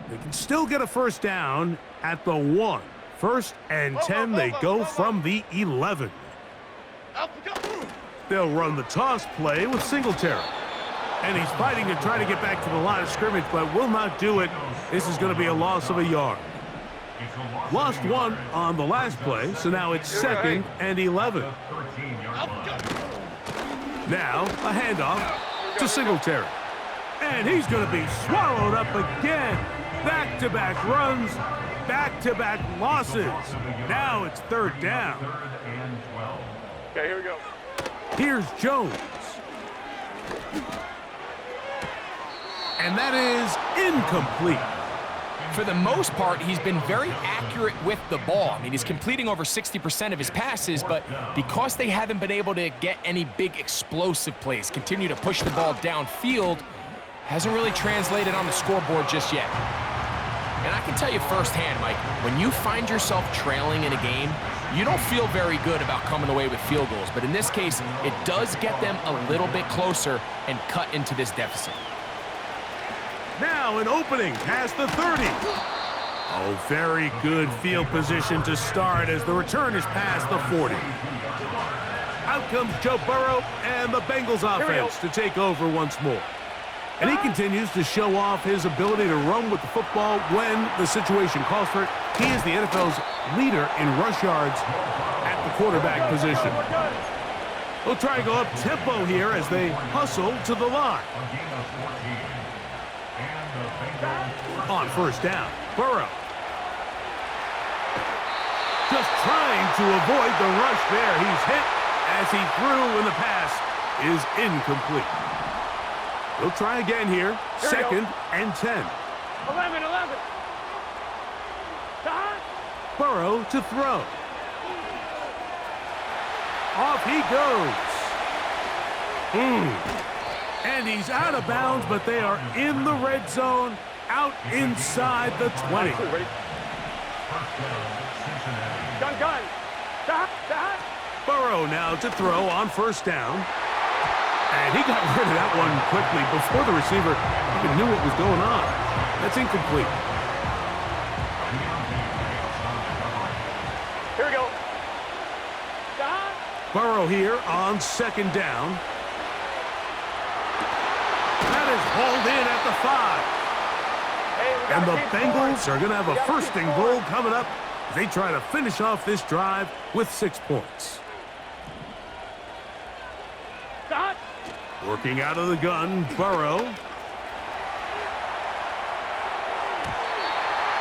They can still get a first down at the 1. First and 10, they go from the 11. They'll run the toss play with Singletary. And he's fighting to try to get back to the line of scrimmage, but will not do it. This is going to be a loss of a yard. Lost 1 on the last play, so now it's 2nd and 11. Now a handoff to Singletary. And he's going to be swallowed up again. Back-to-back runs, back-to-back losses. Now it's 3rd down. Okay, here we go. Here's Jones. And that is incomplete. For the most part, he's been very accurate with the ball. I mean, he's completing over 60% of his passes, but because they haven't been able to get any big explosive plays, continue to push the ball downfield, hasn't really translated on the scoreboard just yet. And I can tell you firsthand, Mike, when you find yourself trailing in a game, you don't feel very good about coming away with field goals. But in this case, it does get them a little bit closer and cut into this deficit. Now an opening past the 30. Oh, very good field position to start as the return is past the 40. Out comes Joe Burrow and the Bengals offense to take over once more. And he continues to show off his ability to run with the football when the situation calls for it. He is the NFL's leader in rush yards at the quarterback position. They'll try to go up tempo here as they hustle to the line. On first down, Burrow. Just trying to avoid the rush there. He's hit as he threw and the pass is incomplete. They'll try again here. 2nd and 10. 11. Burrow to throw. Off he goes. And he's out of bounds, but they are in the red zone, out inside the 20. Gun. Burrow now to throw on first down. And he got rid of that one quickly before the receiver even knew what was going on. That's incomplete. Here we go. Burrow here on 2nd down. That is hauled in at the 5. And the Bengals are going to have a 1st and goal coming up as they try to finish off this drive with 6 points. Working out of the gun, Burrow.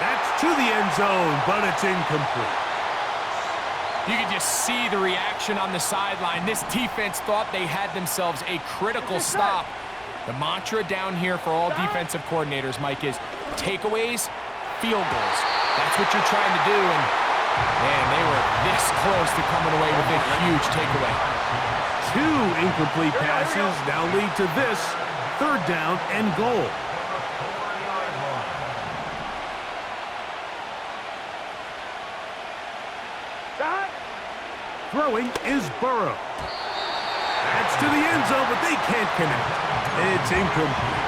That's to the end zone, but it's incomplete. You can just see the reaction on the sideline. This defense thought they had themselves a critical stop. The mantra down here for all defensive coordinators, Mike, is takeaways, field goals. That's what you're trying to do, and man, they were this close to coming away with a huge takeaway. 2 incomplete passes now lead to this 3rd down and goal. Throwing is Burrow. That's to the end zone, but they can't connect. It's incomplete.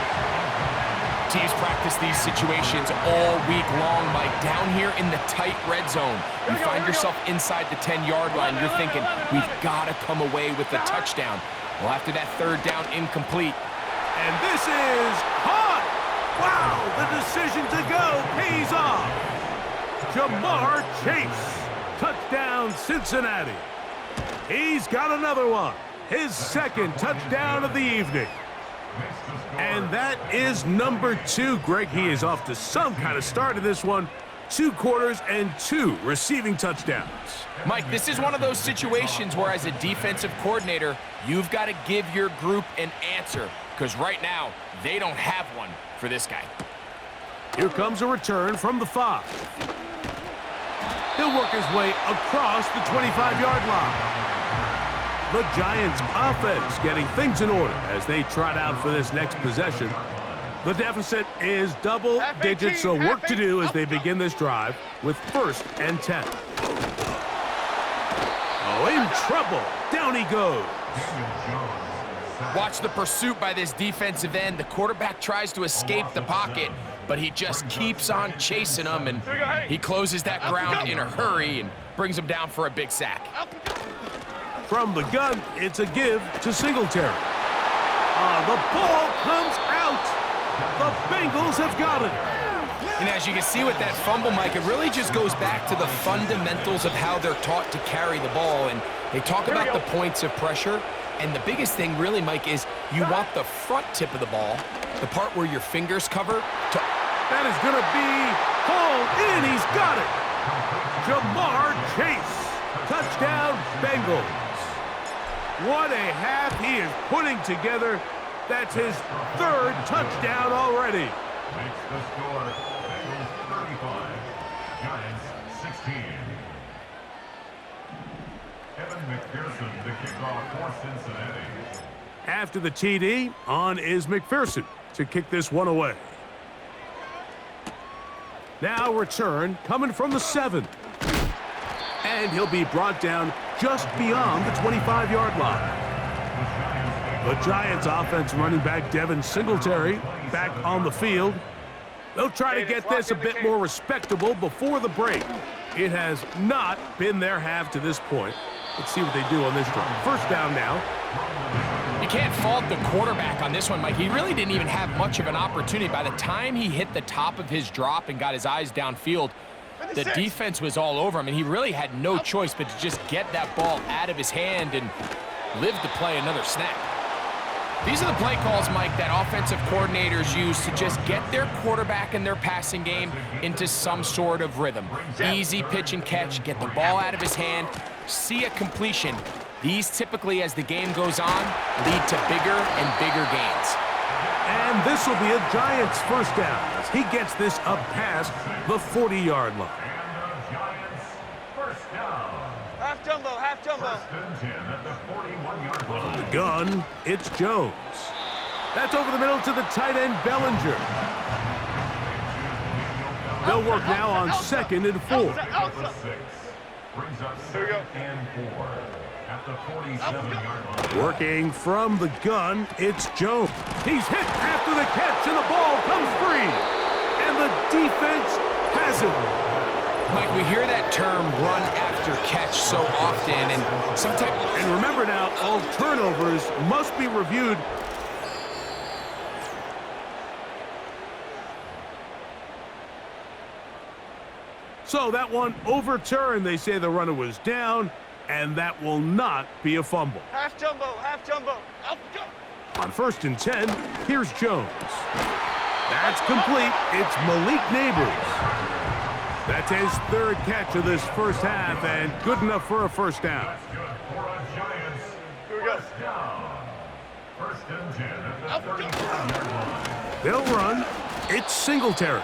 Teams practice these situations all week long, Mike. Down here in the tight red zone, you find yourself inside the 10-yard line. You're thinking, we've got to come away with a touchdown. Well, after that 3rd down incomplete. And this is caught. Wow, the decision to go pays off. Jamar Chase. Touchdown, Cincinnati. He's got another one. His 2nd touchdown of the evening. And that is number 2. Greg, he is off to some kind of start in this one. 2 quarters and 2 receiving touchdowns. Mike, this is one of those situations where as a defensive coordinator, you've got to give your group an answer, because right now, they don't have one for this guy. Here comes a return from the 5. He'll work his way across the 25-yard line. The Giants offense getting things in order as they trot out for this next possession. The deficit is double digits, so work to do as they begin this drive with 1st and 10. Oh, in trouble. Down he goes. Watch the pursuit by this defensive end. The quarterback tries to escape the pocket. but he just keeps on chasing them, and he closes that ground in a hurry and brings him down for a big sack. From the gun, it's a give to Singletary. The ball comes out. The Bengals have got it. And as you can see with that fumble, Mike, it really just goes back to the fundamentals of how they're taught to carry the ball. And they talk about the points of pressure. And the biggest thing really, Mike, is you want the front tip of the ball, the part where your fingers cover, to... That is going to be hauled in. He's got it. Jamar Chase. Touchdown, Bengals. What a half he is putting together. That's his third touchdown already. Makes the score Bengals 35, Giants 16. Evan McPherson, the kickoff for Cincinnati. After the TD, on is McPherson to kick this one away. Now return coming from the 7. And he'll be brought down just beyond the 25-yard line. The Giants offense running back Devin Singletary back on the field. They'll try to get this a bit more respectable before the break. It has not been their half to this point. Let's see what they do on this drive. First down now. You can't fault the quarterback on this one, Mike. He really didn't even have much of an opportunity. By the time he hit the top of his drop and got his eyes downfield, the defense was all over him, and he really had no choice but to just get that ball out of his hand and live to play another snap. These are the play calls, Mike, that offensive coordinators use to just get their quarterback and their passing game into some sort of rhythm. Easy pitch and catch, get the ball out of his hand, see a completion. These typically, as the game goes on, lead to bigger and bigger gains. And this will be a Giants first down as he gets this up past the 40-yard line. And the Giants first down. Half jumbo, half jumbo. First and 10 at the 41-yard line. The gun, it's Jones. That's over the middle to the tight end, Bellinger. They'll work now on 2nd and 4. The 6 brings up 2nd and 4 at the 47-yard line. Working from the gun, it's Jones. He's hit after the catch, and the ball comes free. And the defense has it. Mike, we hear that term run after catch so often, and sometimes... And remember now, all turnovers must be reviewed. So that one overturned. They say the runner was down, and that will not be a fumble. Half jumbo, half jumbo. On 1st and 10, here's Jones. That's complete. It's Malik Neighbors. That's his 3rd catch of this first half, and good enough for a first down. That's good for a Giants. Here we go. First down. 1st and 10 at the 34-yard line. They'll run. It's Singletary.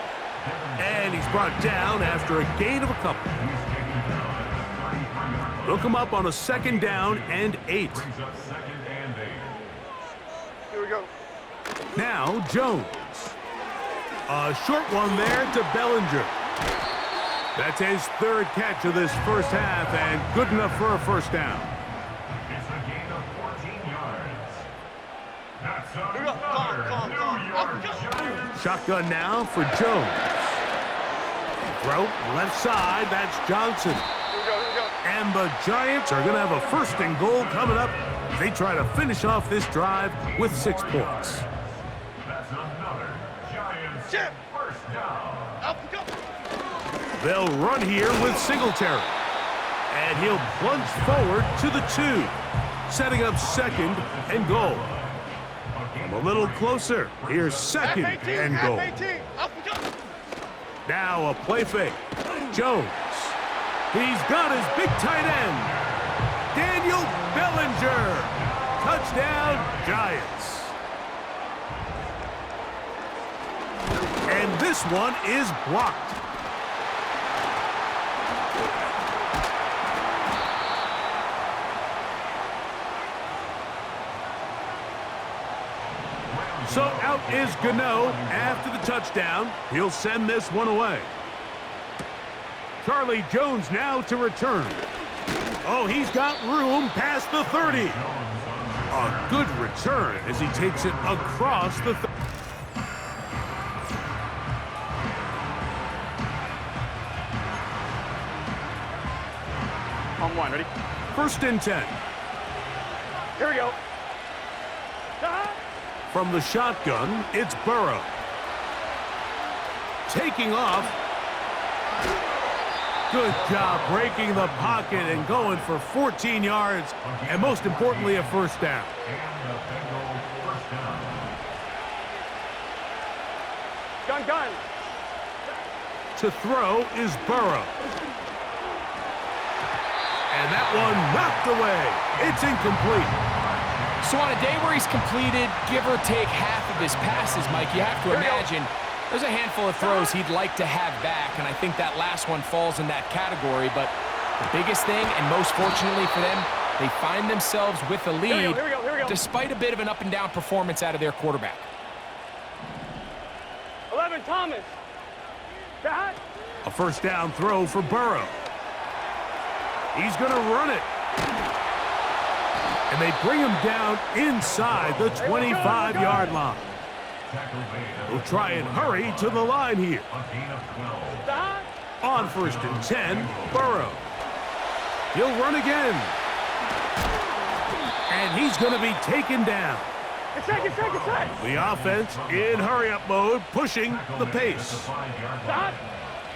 And he's brought down after a gain of a couple. They'll come up on a 2nd down and 8. Brings up 2nd and 8. Here we go. Now Jones. A short one there to Bellinger. That's his 3rd catch of this first half, and good enough for a first down. It's a gain of 14 yards. That's Here we go. Come on. New York Giants. Shotgun now for Jones. Throw left side, that's Johnson. Here we go. And the Giants are going to have a 1st and goal coming up. They try to finish off this drive with 6 points. That's another Giants Chip. first down. They'll run here with Singletary. And he'll plunge forward to the 2, setting up 2nd and goal. A little closer. Here's 2nd and goal. Now a play fake. Jones. He's got his big tight end. Daniel Bellinger. Touchdown, Giants. And this one is blocked. So out is Gano after the touchdown. He'll send this one away. Charlie Jones now to return. Oh, he's got room past the 30. A good return as he takes it across the 30. line. Ready? 1st and 10. Here we go. From the shotgun, it's Burrow. Taking off. Good job breaking the pocket and going for 14 yards, and most importantly, a 1st down. And the Bengals first down. Gun. To throw is Burrow. And that one knocked away. It's incomplete. So on a day where he's completed, give or take half of his passes, Mike, you have to imagine there's a handful of throws he'd like to have back, and I think that last one falls in that category. But the biggest thing, and most fortunately for them, they find themselves with a lead Here we go. despite a bit of an up-and-down performance out of their quarterback. 11, Thomas. A 1st down throw for Burrow. He's going to run it. And they bring him down inside the 25-yard line. We'll try and hurry to the line here. On 1st and 10, Burrow. He'll run again. And he's going to be taken down. The offense in hurry-up mode, pushing the pace.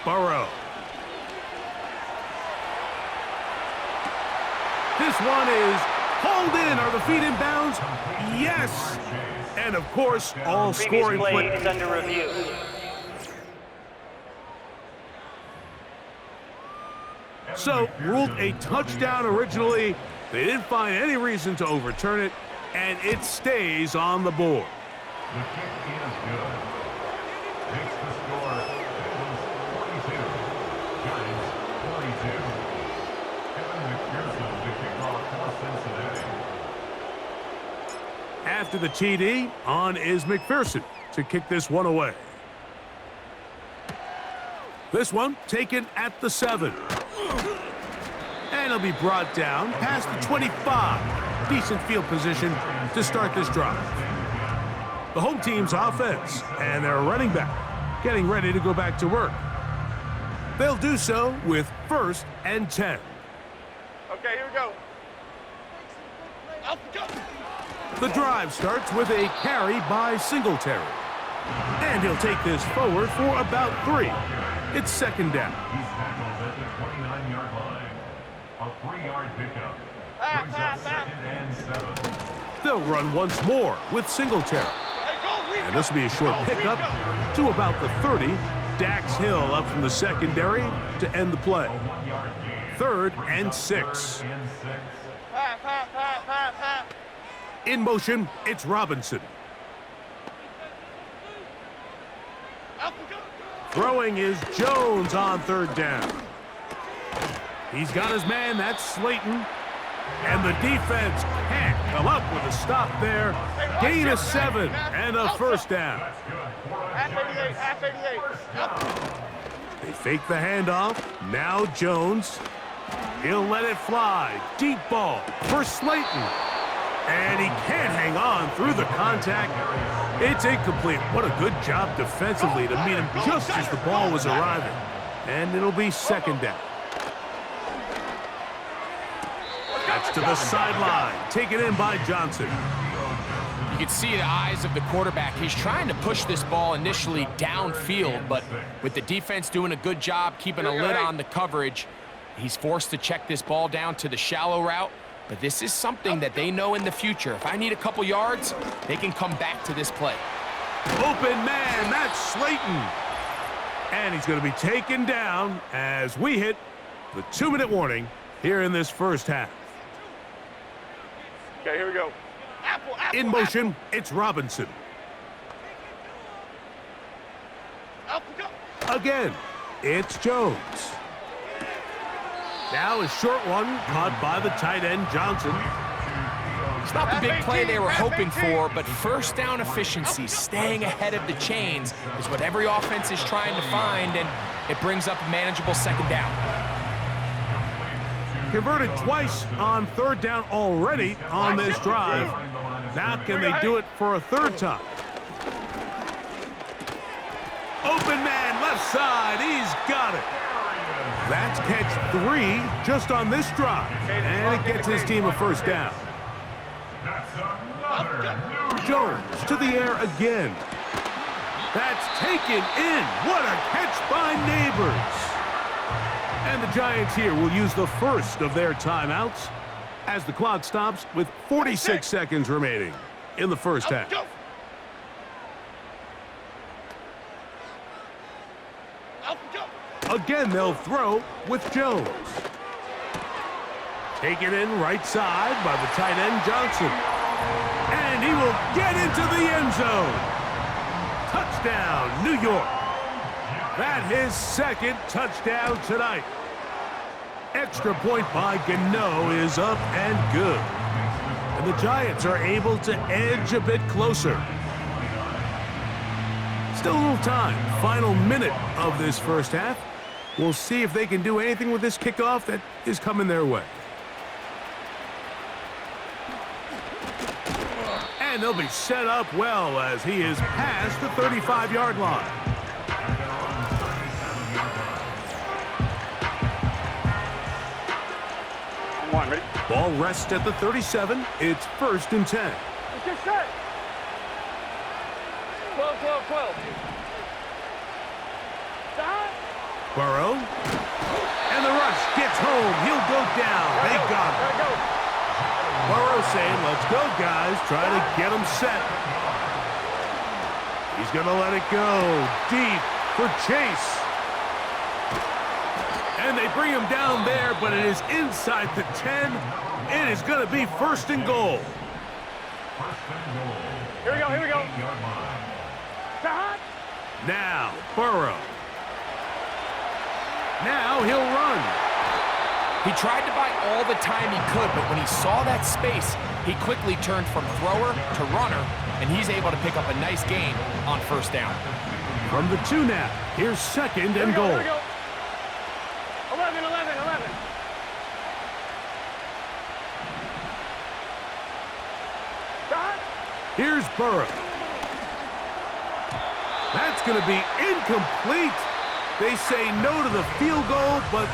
Burrow. This one is hauled in. Are the feet in bounds? Yes. And, of course, all scoring play is under review. So, ruled a touchdown originally. They didn't find any reason to overturn it, and it stays on the board. The kick is good. Makes the score Bengals 42, Giants 42. Kevin McPherson, the kickoff for Cincinnati. After the TD, on is McPherson to kick this one away. This one taken at the 7. And he'll be brought down past the 25. Decent field position to start this drive. The home team's offense and their running back getting ready to go back to work. They'll do so with 1st and 10. Okay, here we go. The drive starts with a carry by Singletary. And he'll take this forward for about 3. It's 2nd down. He's tackled at the 29-yard line. A 3-yard pickup. Brings up 2nd and 7. They'll run once more with Singletary. And this will be a short pickup to about the 30. Dax Hill up from the secondary to end the play. 3rd and 6. In motion, it's Robinson. Throwing is Jones on 3rd down. He's got his man, that's Slayton. And the defense can't come up with a stop there. Gain of 7 and a 1st down. Half 88. They fake the handoff. Now Jones. He'll let it fly. Deep ball for Slayton. And he can't hang on through the contact. It's incomplete. What a good job defensively to meet him just as the ball was arriving. And it'll be 2nd down. That's to the sideline. Taken in by Johnson. You can see the eyes of the quarterback. He's trying to push this ball initially downfield, but with the defense doing a good job keeping a lid on the coverage, he's forced to check this ball down to the shallow route. But this is something that they know in the future. If I need a couple yards, they can come back to this play. Open man, that's Slayton. And he's going to be taken down as we hit the 2-minute warning here in this first half. Okay, here we go. In motion, it's Robinson. Again, it's Jones. Now a short one caught by the tight end, Johnson. It's not the big play they were hoping for, but 1st down efficiency, staying ahead of the chains, is what every offense is trying to find, and it brings up a manageable 2nd down. Converted twice on 3rd down already on this drive. Now can they do it for a 3rd time? Open man, left side, he's got it. That's catch 3 just on this drive. And it gets his team a first down. That's another new Jones to the air again. That's taken in. What a catch by Neighbors. And the Giants here will use the first of their timeouts as the clock stops with 46 seconds remaining in the first half. Again, they'll throw with Jones. Taken in right side by the tight end Johnson. And he will get into the end zone. Touchdown, New York. That his second touchdown tonight. Extra point by Gano is up and good. And the Giants are able to edge a bit closer. Still a little time. Final minute of this first half. We'll see if they can do anything with this kickoff that is coming their way. And they'll be set up well as he is past the 35-yard line. One, ready? Ball rests at the 37. It's 1st and 10. Get set. 12, 12, 12. Stop. Burrow. And the rush gets home. He'll go down. They got him. There we go. Burrow saying, let's go, guys. Try to get him set. He's going to let it go. Deep for Chase. And they bring him down there, but it is inside the 10. It is going to be 1st and goal. Here we go, here we go. Stop. Now, Burrow. Now he'll run. He tried to buy all the time he could, but when he saw that space, he quickly turned from thrower to runner, and he's able to pick up a nice gain on 1st down. From the 2 now, here's 2nd and goal. Here we go. 11, 11, 11. Stop. Here's Burrow. That's going to be incomplete. They say no to the field goal, but